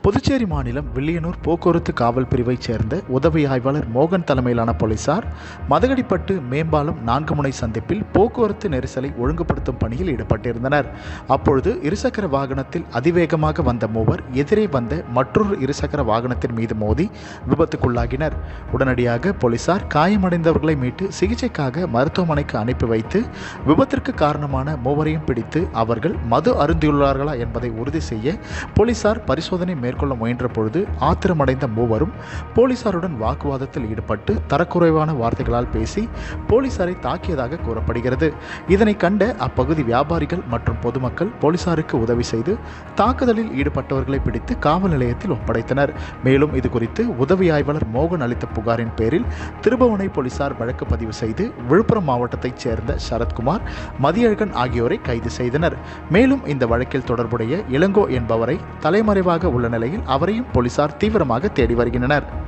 புதுச்சேரி மாநிலம் வில்லியனூர் போக்குவரத்து காவல் பிரிவைச் சேர்ந்த உதவி ஆய்வாளர் மோகன் தலைமையிலான போலீசார் மதகடிப்பட்டு மேம்பாலம் 4 முனை சந்திப்பில் போக்குவரத்து நெரிசலை ஒழுங்குபடுத்தும் பணியில் ஈடுபட்டிருந்தனர். அப்பொழுது இருசக்கர வாகனத்தில் அதிவேகமாக வந்த மூவர் எதிரே வந்த மற்றொரு இருசக்கர வாகனத்தின் மீது மோதி விபத்துக்குள்ளாகினர். உடனடியாக போலீசார் காயமடைந்தவர்களை மீட்டு சிகிச்சைக்காக மருத்துவமனைக்கு அனுப்பி வைத்து விபத்திற்கு காரணமான மூவரையும் பிடித்து அவர்கள் மது அருந்தியுள்ளார்களா என்பதை உறுதி செய்ய போலீசார் பரிசோதனை மேற்கொள்ள முயன்ற பொழுது ஆத்திரமடைந்த மூவரும் போலீசாருடன் வாக்குவாதத்தில் ஈடுபட்டு தரக்குறைவான வார்த்தைகளால் பேசி போலீசாரை தாக்கியதாக கூறப்படுகிறது. இதனை கண்ட அப்பகுதி வியாபாரிகள் மற்றும் பொதுமக்கள் போலீசாருக்கு உதவி செய்து தாக்குதலில் ஈடுபட்டவர்களை பிடித்து காவல் நிலையத்தில் ஒப்படைத்தனர். மேலும் இது குறித்து உதவி ஆய்வாளர் மோகன் அளித்த புகாரின் பேரில் திருபுவனை போலீசார் வழக்கு பதிவு செய்து விழுப்புரம் மாவட்டத்தைச் சேர்ந்த சரத்குமார், மதியழகன் ஆகியோரை கைது செய்தனர். மேலும் இந்த வழக்கில் தொடர்புடைய இளங்கோ என்பவரை தலைமறைவாக உள்ள நிலையில் அவரையும் போலீசார் தீவிரமாக தேடி வருகின்றனர்.